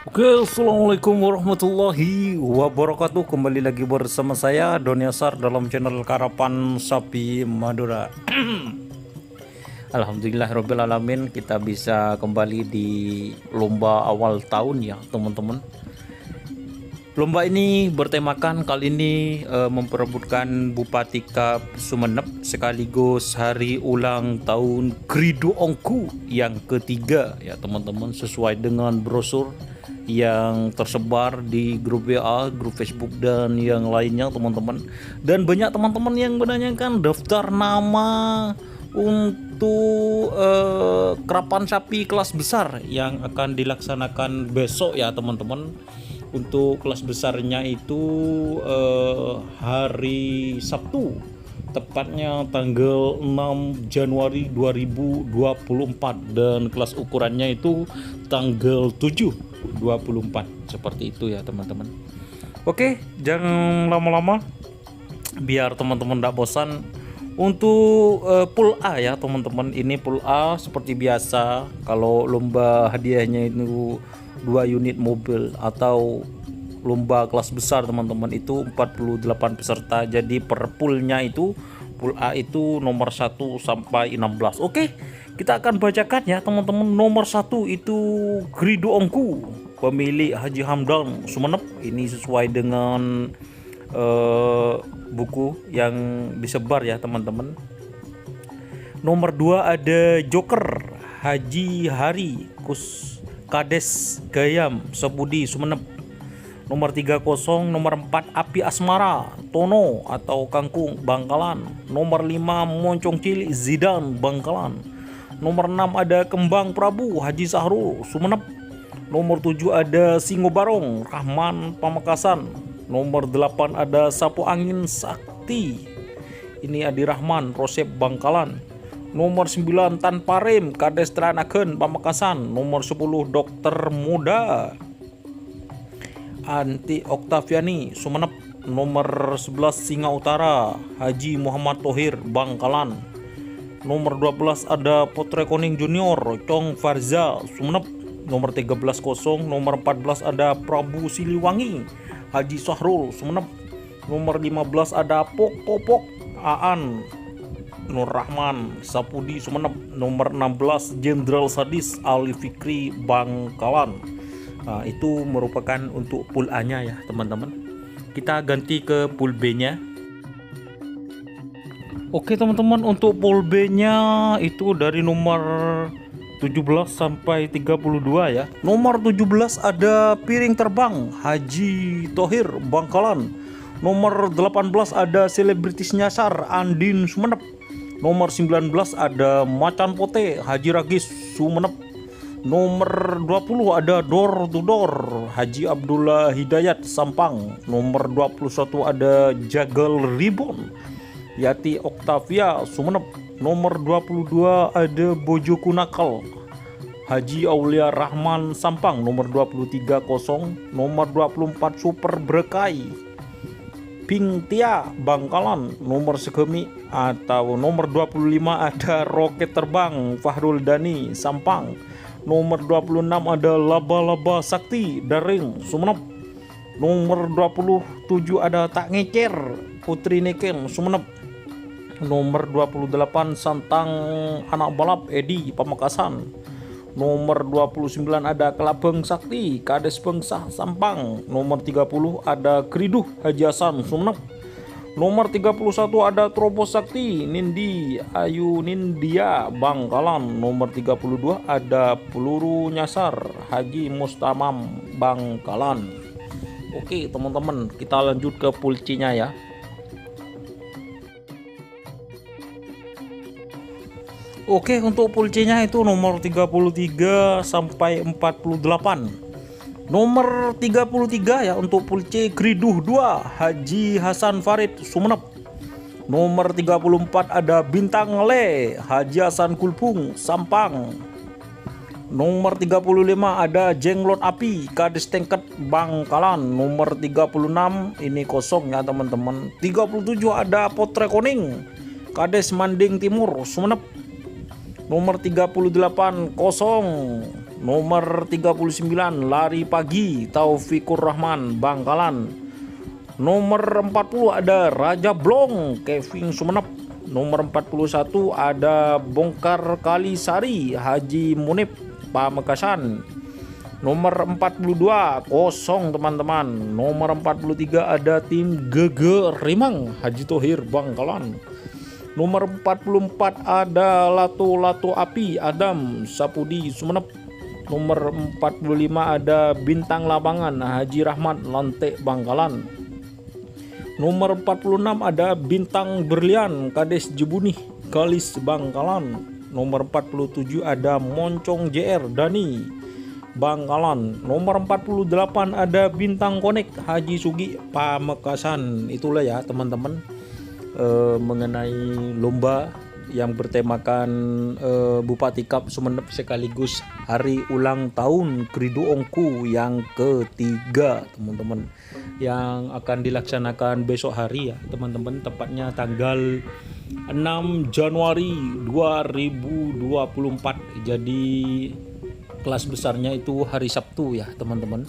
Oke, assalamualaikum warahmatullahi wabarakatuh. Kembali lagi bersama saya Doni Asar dalam channel Karapan Sapi Madura. Alhamdulillahirabbil alamin, kita bisa kembali di lomba awal tahun ya teman-teman. Lomba ini bertemakan kali ini memperebutkan Bupati Cup Sumeneb sekaligus hari ulang tahun Grido Ongku yang ketiga ya teman-teman, sesuai dengan brosur yang tersebar di grup WA, grup Facebook dan yang lainnya teman-teman. Dan banyak teman-teman yang menanyakan daftar nama untuk kerapan sapi kelas besar yang akan dilaksanakan besok ya teman-teman. Untuk kelas besarnya itu hari Sabtu, tepatnya tanggal 6 Januari 2024, dan kelas ukurannya itu tanggal 7 24, seperti itu ya teman-teman. Oke, jangan lama-lama biar teman-teman tidak bosan. Untuk pool A ya teman-teman, ini pool A seperti biasa. Kalau lomba hadiahnya itu 2 unit mobil, atau lomba kelas besar teman-teman itu 48 peserta. Jadi per poolnya itu, pool A itu nomor 1 sampai 16. Oke, kita akan bacakan ya teman-teman. Nomor 1 itu Grido Ongku, pemilik Haji Hamdan Sumeneb. Ini sesuai dengan buku yang disebar ya teman-teman. Nomor 2 ada Joker Haji Hari Kades Gayam Sebudi Sumeneb. Nomor 30. Nomor 4 Api Asmara Tono atau Kangkung Bangkalan. Nomor 5 Moncong Cilik Zidan Bangkalan. Nomor 6 ada Kembang Prabu Haji Sahrul Sumeneb. Nomor 7 ada Singo Barong Rahman Pamekasan. Nomor 8 ada Sapu Angin Sakti, ini Adi Rahman Rosep Bangkalan. Nomor 9 Tanpa Rem Kades Tranaken Pamekasan. Nomor 10 Dokter Muda Anti Oktaviani Sumeneb. Nomor 11 Singa Utara Haji Muhammad Tohir Bangkalan. Nomor 12 ada Potre Koning Junior Cong Farza Sumeneb. Nomor 13 kosong. Nomor 14 ada Prabu Siliwangi Haji Sahrul Sumeneb. Nomor 15 ada Pok Aan Nur Rahman Sapudi Sumeneb. Nomor 16 Jenderal Sadis Ali Fikri Bangkalan. Nah, itu merupakan untuk pool A nya ya teman-teman. Kita ganti ke pool B nya. Oke teman-teman, untuk pool B nya itu dari nomor 17 sampai 32 ya. Nomor 17 ada Piring Terbang Haji Tohir Bangkalan. Nomor 18 ada Selebritis Nyasar Andin Sumeneb. Nomor 19 ada Macan Pote Haji Ragis Sumeneb. Nomor 20 ada Door to Door Haji Abdullah Hidayat Sampang. Nomor 21 ada Jagal Ribbon Yati Oktavia Sumeneb. Nomor 22 ada Bojoku Nakal Haji Aulia Rahman Sampang. Nomor 23 kosong. Nomor 24 Super Berkai Ping Tia Bangkalan. Nomor segemi atau nomor 25 ada Roket Terbang Fahrul Dani Sampang. Nomor 26 ada Laba-Laba Sakti Daring Sumeneb. Nomor 27 ada Tak Ngecer Putri Neken Sumeneb. Nomor 28 Santang Anak Balap Edi Pamekasan. Nomor 29 ada Kelabeng Sakti Kades Bengsah Sampang. Nomor 30 ada Kriduh Haji Hasan Sumeneb. Nomor 31 ada Trobos Sakti Nindi Ayu Nindia Bangkalan. Nomor 32 ada Peluru Nyasar Haji Mustamam Bangkalan. Oke teman-teman, kita lanjut ke pool C nya ya. Oke, untuk pool C nya itu nomor 33 sampai 48. Nomor 33 ya untuk pool C Griduh 2 Haji Hasan Farid Sumeneb. Nomor 34 ada Bintang Le Haji Hasan Kulpung Sampang. Nomor 35 ada Jenglot Api Kades Tengket Bangkalan. Nomor 36 ini kosong ya teman-teman. 37 ada Potre Koning Kades Manding Timur Sumeneb. Nomor 38 kosong. Nomor 39 Lari Pagi Taufikur Rahman Bangkalan. Nomor 40 ada Raja Blong Kevin Sumenep. Nomor 41 ada Bongkar Kali Sari Haji Munib Pamekasan. Nomor 42 kosong teman-teman. Nomor 43 ada tim Gege Rimang Haji Tohir Bangkalan. Nomor 44 ada Lato Api Adam Sapudi Sumenep. Nomor 45 ada Bintang Lapangan Haji Rahmat Lantek Bangkalan. Nomor 46 ada Bintang Berlian Kades Jebunih Galis Bangkalan. Nomor 47 ada Moncong JR Dani Bangkalan. Nomor 48 ada Bintang Konek Haji Sugi Pamekasan. Itulah ya teman-teman mengenai lomba yang bertemakan Bupati Cup Sumenep sekaligus hari ulang tahun Kridoongku yang ketiga teman-teman, yang akan dilaksanakan besok hari ya teman-teman, tepatnya tanggal 6 Januari 2024. Jadi kelas besarnya itu hari Sabtu ya teman-teman.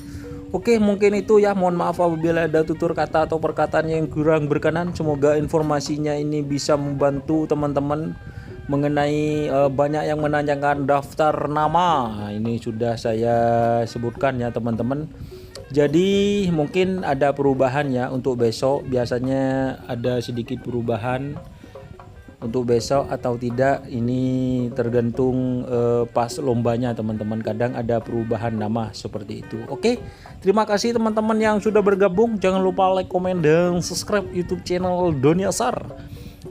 Oke, mungkin itu ya. Mohon maaf apabila ada tutur kata atau perkataan yang kurang berkenan. Semoga informasinya ini bisa membantu teman-teman mengenai banyak yang menanyakan daftar nama. Ini sudah saya sebutkan ya teman-teman. Jadi mungkin ada perubahan ya untuk besok. Biasanya ada sedikit perubahan untuk besok atau tidak, ini tergantung pas lombanya teman-teman. Kadang ada perubahan nama seperti itu. Oke, terima kasih teman-teman yang sudah bergabung. Jangan lupa like, komen, dan subscribe YouTube channel Doni Asar.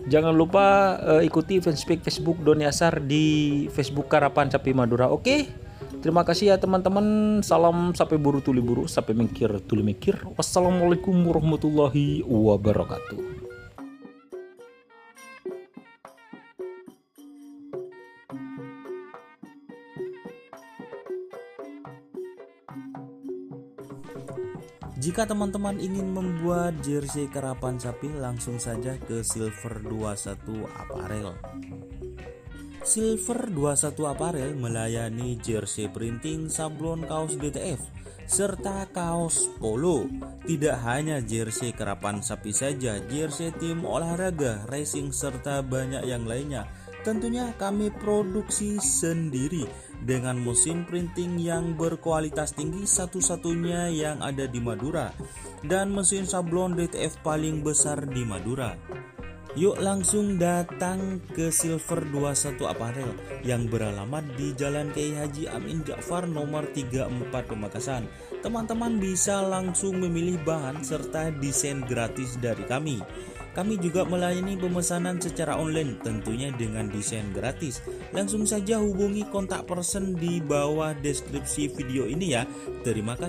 Jangan lupa ikuti fanspage Facebook Doni Asar di Facebook Karapan Sapi Madura. Oke, terima kasih ya teman-teman. Salam sapi buru tuli buru, sapi mikir tuli mikir. Wassalamualaikum warahmatullahi wabarakatuh. Jika teman-teman ingin membuat jersey karapan sapi, langsung saja ke Silver 21 Apparel. Silver 21 Apparel melayani jersey printing, sablon, kaos DTF, serta kaos polo. Tidak hanya jersey karapan sapi saja, jersey tim olahraga, racing, serta banyak yang lainnya. Tentunya kami produksi sendiri dengan mesin printing yang berkualitas tinggi, satu-satunya yang ada di Madura, dan mesin sablon DTF paling besar di Madura. Yuk langsung datang ke Silver 21 Apparel yang beralamat di Jalan Kiai Haji Amin Ja'far nomor 34 Pamekasan. Teman-teman bisa langsung memilih bahan serta desain gratis dari kami. Kami juga melayani pemesanan secara online, tentunya dengan desain gratis. Langsung saja hubungi kontak person di bawah deskripsi video ini ya. Terima kasih.